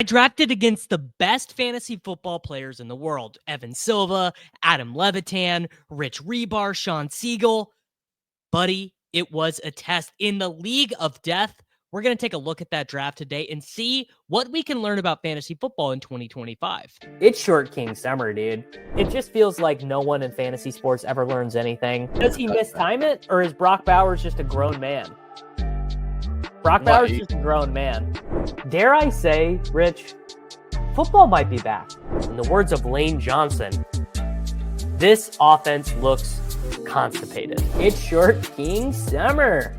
I drafted against the best fantasy football players in the world. Evan Silva, Adam Levitan, Rich Hribar, Shawn Siegele. Buddy, it was a test. In the League of Death, we're going to take a look at that draft today and see what we can learn about fantasy football in 2025. It's Short King Summer, dude. It just feels like no one in fantasy sports ever learns anything. Does he mistime it, or is Brock Bowers just a grown man? Brock Bowers is just a grown man. Dare I say, Rich, football might be back. In the words of Lane Johnson, this offense looks constipated. It's Short King Summer.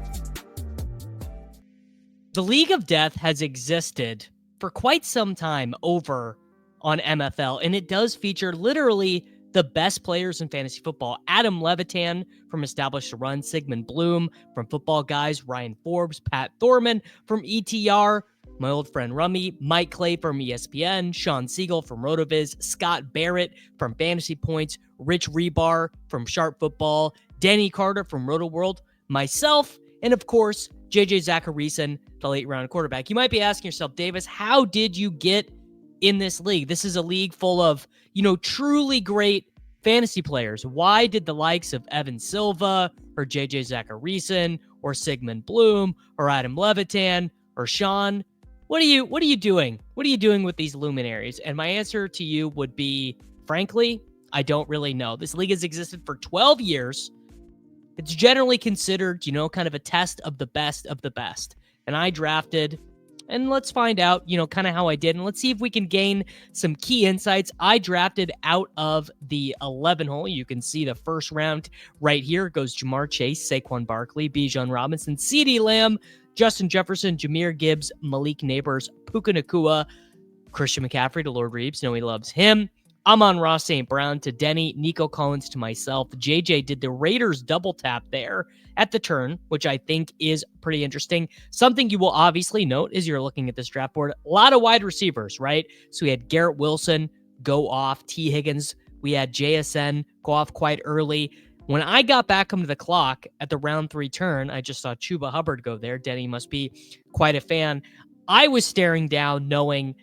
The League of Death has existed for quite some time over on MFL, and it does feature literally the best players in fantasy football. Adam Levitan from Established to Run, Sigmund Bloom from Football Guys, Ryan Forbes, Pat Thorman from ETR, my old friend Rummy, Mike Clay from ESPN, Shawn Siegele from RotoViz, Scott Barrett from Fantasy Points, Rich Hribar from Sharp Football, Denny Carter from RotoWorld, myself, and of course, JJ Zachariason, the late round quarterback. You might be asking yourself, Davis, how did you get in this league? This is a league full of, truly great fantasy players. Why did the likes of Evan Silva or JJ Zachariason or Sigmund Bloom or Adam Levitan or Shawn, what are you doing? What are you doing with these luminaries? And my answer to you would be, frankly, I don't really know. This league has existed for 12 years. It's generally considered, kind of a test of the best of the best. And I drafted, and let's find out, kind of how I did. And let's see if we can gain some key insights. I drafted out of the 11 hole. You can see the first round right here. It goes Jamar Chase, Saquon Barkley, Bijan Robinson, CeeDee Lamb, Justin Jefferson, Jahmyr Gibbs, Malik Neighbors, Puka Nacua, Christian McCaffrey to Lord Reeves. He loves him. Amon-Ra St. Brown to Denny, Nico Collins to myself. JJ did the Raiders double tap there at the turn, which I think is pretty interesting. Something you will obviously note as you're looking at this draft board, a lot of wide receivers, right? So we had Garrett Wilson go off, T. Higgins. We had JSN go off quite early. When I got back onto the clock at the round 3 turn, I just saw Chuba Hubbard go there. Denny must be quite a fan. I was staring down knowing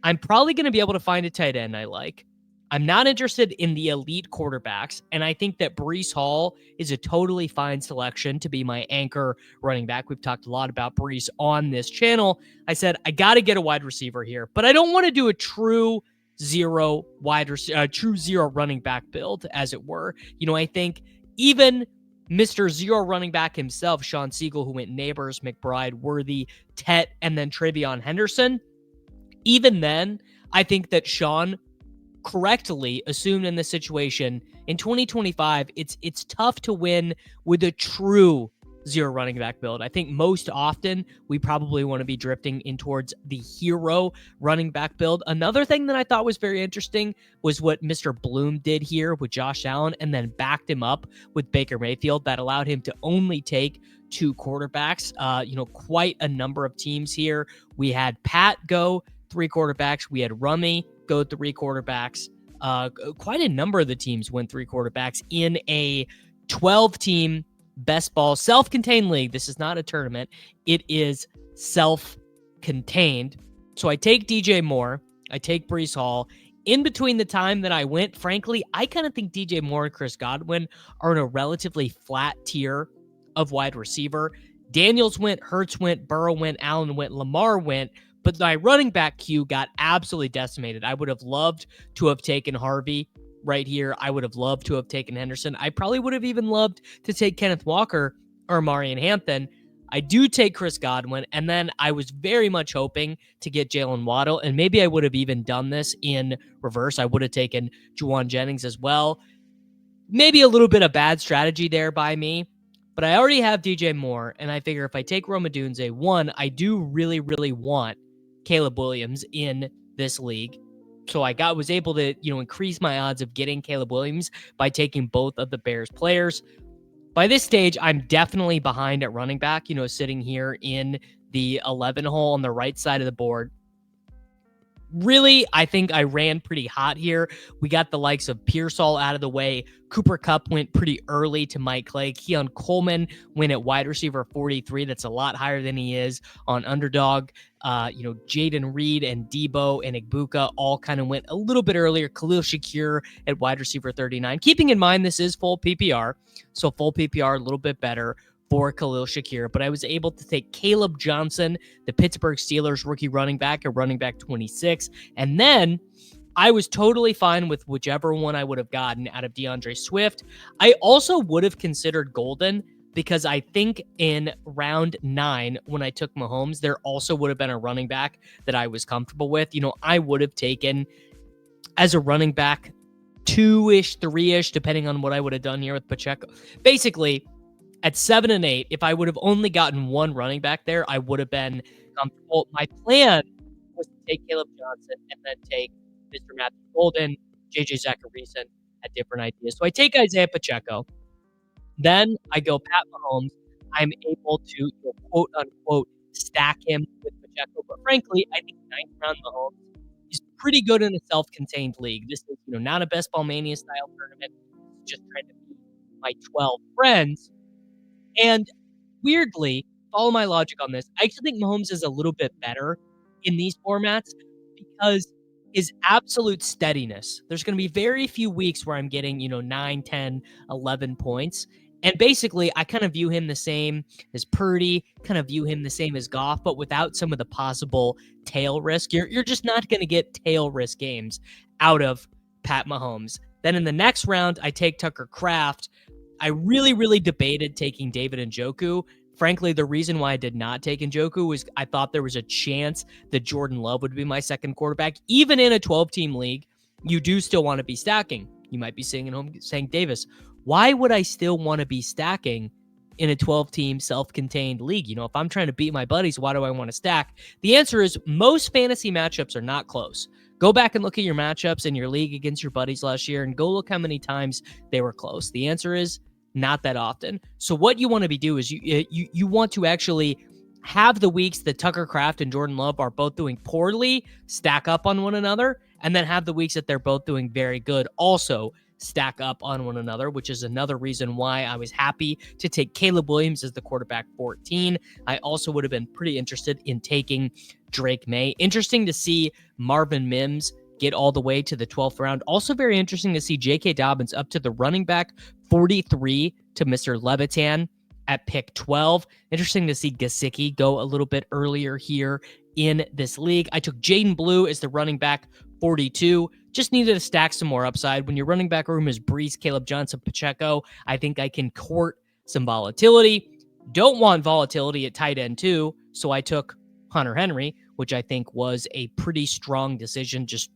I'm probably going to be able to find a tight end I like. I'm not interested in the elite quarterbacks, and I think that Breece Hall is a totally fine selection to be my anchor running back. We've talked a lot about Breece on this channel. I said, I got to get a wide receiver here, but I don't want to do a true zero running back build, as it were. I think even Mr. Zero running back himself, Shawn Siegele, who went Neighbors, McBride, Worthy, Tet, and then Travion Henderson, even then, I think that Shawn correctly assumed in this situation in 2025, it's tough to win with a true zero running back build. I think most often we probably want to be drifting in towards the hero running back build. Another thing that I thought was very interesting was what Mr. Bloom did here with Josh Allen and then backed him up with Baker Mayfield. That allowed him to only take 2 quarterbacks. Quite a number of teams here. We had Pat go 3 quarterbacks. We had Rummy go 3 quarterbacks. Quite a number of the teams went 3 quarterbacks in a 12-team best ball self-contained league. This is not a tournament. It is self-contained. So I take DJ Moore. I take Breece Hall. In between the time that I went, frankly, I kind of think DJ Moore and Chris Godwin are in a relatively flat tier of wide receiver. Daniels went, Hurts went, Burrow went, Allen went, Lamar went. But my running back queue got absolutely decimated. I would have loved to have taken Harvey right here. I would have loved to have taken Henderson. I probably would have even loved to take Kenneth Walker or Marion Hampton. I do take Chris Godwin, and then I was very much hoping to get Jalen Waddle, and maybe I would have even done this in reverse. I would have taken Juwan Jennings as well. Maybe a little bit of bad strategy there by me, but I already have DJ Moore, and I figure if I take Rome Odunze, one, I do really, really want Caleb Williams in this league. So I was able to, increase my odds of getting Caleb Williams by taking both of the Bears players. By this stage, I'm definitely behind at running back, sitting here in the 11 hole on the right side of the board. Really, I think I ran pretty hot here. We got the likes of Pearsall out of the way. Cooper Kupp went pretty early to Mike Clay. Keon Coleman went at wide receiver 43. That's a lot higher than he is on Underdog. Jaden Reed and Debo and Igbuka all kind of went a little bit earlier. Khalil Shakir at wide receiver 39. Keeping in mind this is full PPR, so full PPR a little bit better for Khalil Shakir, but I was able to take Caleb Johnson, the Pittsburgh Steelers rookie running back, at running back 26. And then I was totally fine with whichever one I would have gotten out of DeAndre Swift. I also would have considered Golden because I think in round 9, when I took Mahomes, there also would have been a running back that I was comfortable with. I would have taken as a running back 2-ish, 3-ish, depending on what I would have done here with Pacheco. Basically, at 7 and 8, if I would have only gotten one running back there, I would have been comfortable. My plan was to take Caleb Johnson and then take Mr. Matthew Golden, JJ Zachariason at different ideas. So I take Isaiah Pacheco. Then I go Pat Mahomes. I'm able to, quote unquote, stack him with Pacheco. But frankly, I think 9th round Mahomes is pretty good in a self-contained league. This is, not a Best Ball Mania style tournament. It's just trying to beat my 12 friends. And weirdly, follow my logic on this, I actually think Mahomes is a little bit better in these formats because his absolute steadiness. There's going to be very few weeks where I'm getting, 9, 10, 11 points. And basically, I kind of view him the same as Purdy, kind of view him the same as Goff, but without some of the possible tail risk. You're just not going to get tail risk games out of Pat Mahomes. Then in the next round, I take Tucker Kraft. I really, really debated taking David Njoku. Frankly, the reason why I did not take Njoku was I thought there was a chance that Jordan Love would be my second quarterback. Even in a 12-team league, you do still want to be stacking. You might be sitting at home saying, Davis, why would I still want to be stacking in a 12-team self-contained league? If I'm trying to beat my buddies, why do I want to stack? The answer is most fantasy matchups are not close. Go back and look at your matchups in your league against your buddies last year and go look how many times they were close. The answer is not that often. So what you want to do is you want to actually have the weeks that Tucker Kraft and Jordan Love are both doing poorly stack up on one another, and then have the weeks that they're both doing very good also stack up on one another, which is another reason why I was happy to take Caleb Williams as the quarterback 14. I also would have been pretty interested in taking Drake May. Interesting to see Marvin Mims get all the way to the 12th round. Also very interesting to see J.K. Dobbins up to the running back 43 to Mr. Levitan at pick 12. Interesting to see Gesicki go a little bit earlier here in this league. I took Jaden Blue as the running back 42. Just needed to stack some more upside. When your running back room is Brees, Caleb Johnson, Pacheco, I think I can court some volatility. Don't want volatility at tight end too, so I took Hunter Henry, which I think was a pretty strong decision. Just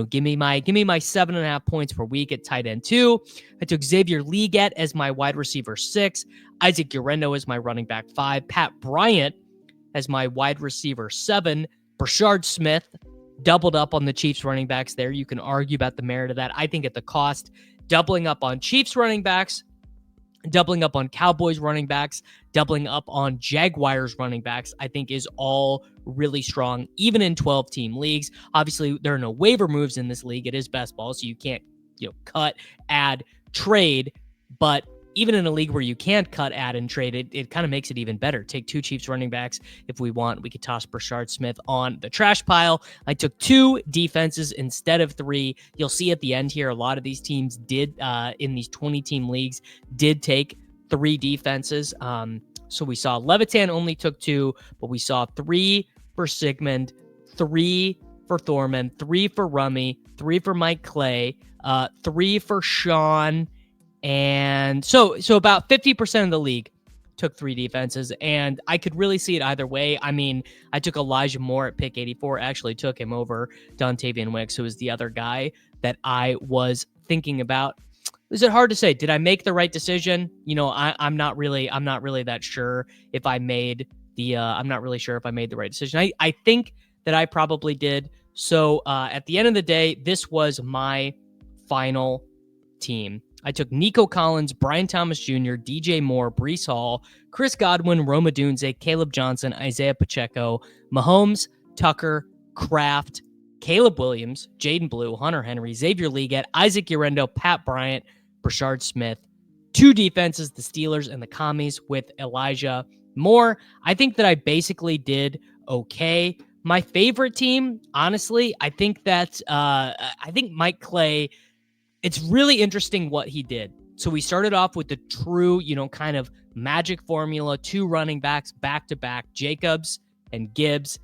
give me my 7.5 points per week at tight end 2. I took Xavier Leggett as my wide receiver 6, Isaac Guerrero as my running back 5, Pat Bryant as my wide receiver 7, Brashard Smith doubled up on the Chiefs running backs there. You can argue about the merit of that. I think at the cost, doubling up on Chiefs running backs, doubling up on Cowboys running backs, doubling up on Jaguars running backs, I think is all really strong, even in 12-team leagues. Obviously, there are no waiver moves in this league. It is best ball, so you can't, cut, add, trade. But even in a league where you can't cut, add, and trade, it kind of makes it even better. Take 2 Chiefs running backs if we want. We could toss Brashard Smith on the trash pile. I took 2 defenses instead of 3. You'll see at the end here, a lot of these teams did, in these 20-team leagues, did take 3 defenses. So we saw Levitan only took 2, but we saw 3 for Sigmund, 3 for Thorman, 3 for Rummy, 3 for Mike Clay, 3 for Shawn. And so about 50% of the league took 3 defenses, and I could really see it either way. I mean, I took Elijah Moore at pick 84, actually took him over Dontavian Wicks, who was the other guy that I was thinking about. Is it hard to say? Did I make the right decision? I'm not really that sure if I made the right decision. I think that I probably did. So at the end of the day, this was my final team. I took Nico Collins, Brian Thomas Jr., DJ Moore, Breece Hall, Chris Godwin, Roma Dunze, Caleb Johnson, Isaiah Pacheco, Mahomes, Tucker, Kraft, Caleb Williams, Jaden Blue, Hunter Henry, Xavier Leggett, Isaac Urendo, Pat Bryant, Brashard Smith. 2 defenses, the Steelers and the Commies, with Elijah Moore. I think that I basically did okay. My favorite team, honestly, I think that I think Mike Clay, it's really interesting what he did. So we started off with the true, kind of magic formula, 2 running backs back to back, Jacobs and Gibbs.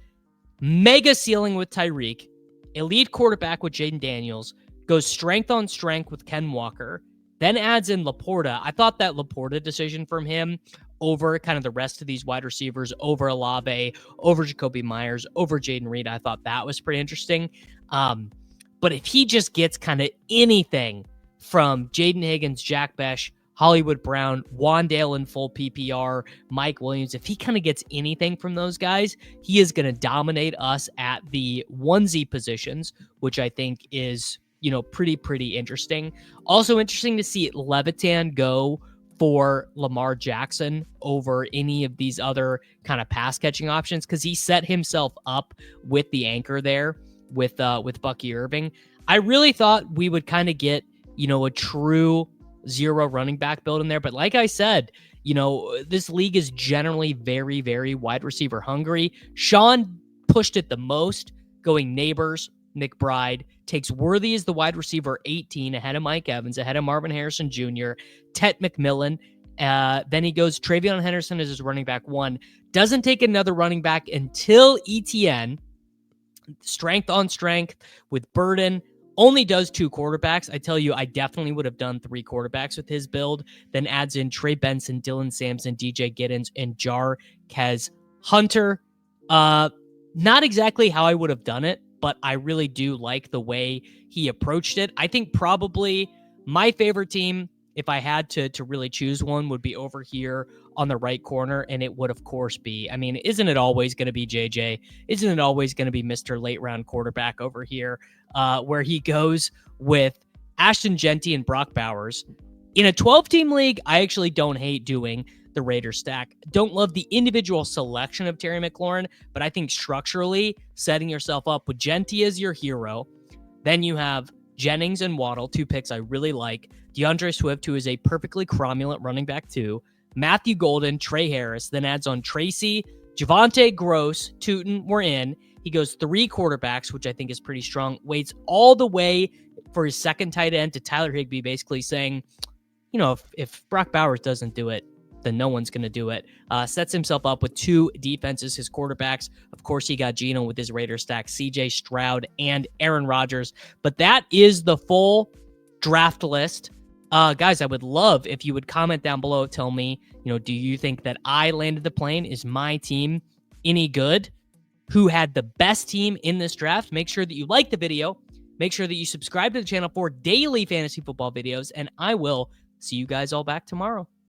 Mega ceiling with Tyreek, elite quarterback with Jaden Daniels, goes strength on strength with Ken Walker, then adds in Laporta. I thought that Laporta decision from him over kind of the rest of these wide receivers, over Olave, over Jacoby Myers, over Jaden Reed, I thought that was pretty interesting. But if he just gets kind of anything from Jaden Higgins, Jack Besh, Hollywood Brown, Wandale in full PPR, Mike Williams, if he kind of gets anything from those guys, he is going to dominate us at the onesie positions, which I think is, pretty interesting. Also interesting to see Levitan go for Lamar Jackson over any of these other kind of pass catching options, because he set himself up with the anchor there with Bucky Irving. I really thought we would kind of get, a true 0 running back build in there. But like I said, this league is generally very, very wide receiver hungry. Shawn pushed it the most, going Neighbors, McBride, takes Worthy as the wide receiver 18, ahead of Mike Evans, ahead of Marvin Harrison Jr., Tet McMillan. Then he goes Travion Henderson as his running back 1. Doesn't take another running back until ETN. Strength on strength with Burden. Only does 2 quarterbacks. I tell you, I definitely would have done 3 quarterbacks with his build. Then adds in Trey Benson, Dylan Sampson, DJ Giddens, and Jarquez Hunter. Not exactly how I would have done it, but I really do like the way he approached it. I think probably my favorite team, if I had to really choose one, would be over here on the right corner, and it would, of course, be, isn't it always going to be JJ? Isn't it always going to be Mr. Late Round Quarterback over here, where he goes with Ashton Genty and Brock Bowers? In a 12-team league, I actually don't hate doing the Raiders stack. Don't love the individual selection of Terry McLaurin, but I think structurally, setting yourself up with Genty as your hero, then you have Jennings and Waddle, 2 picks I really like. DeAndre Swift, who is a perfectly cromulent running back 2. Matthew Golden, Trey Harris, then adds on Tracy, Javonte Gross, Tootin, we're in. He goes 3 quarterbacks, which I think is pretty strong. Waits all the way for his second tight end to Tyler Higbee, basically saying, if Brock Bowers doesn't do it, then no one's going to do it. Sets himself up with 2 defenses, his quarterbacks. Of course, he got Geno with his Raiders stack, CJ Stroud, and Aaron Rodgers. But that is the full draft list. Guys, I would love if you would comment down below. Tell me, do you think that I landed the plane? Is my team any good? Who had the best team in this draft? Make sure that you like the video. Make sure that you subscribe to the channel for daily fantasy football videos. And I will see you guys all back tomorrow.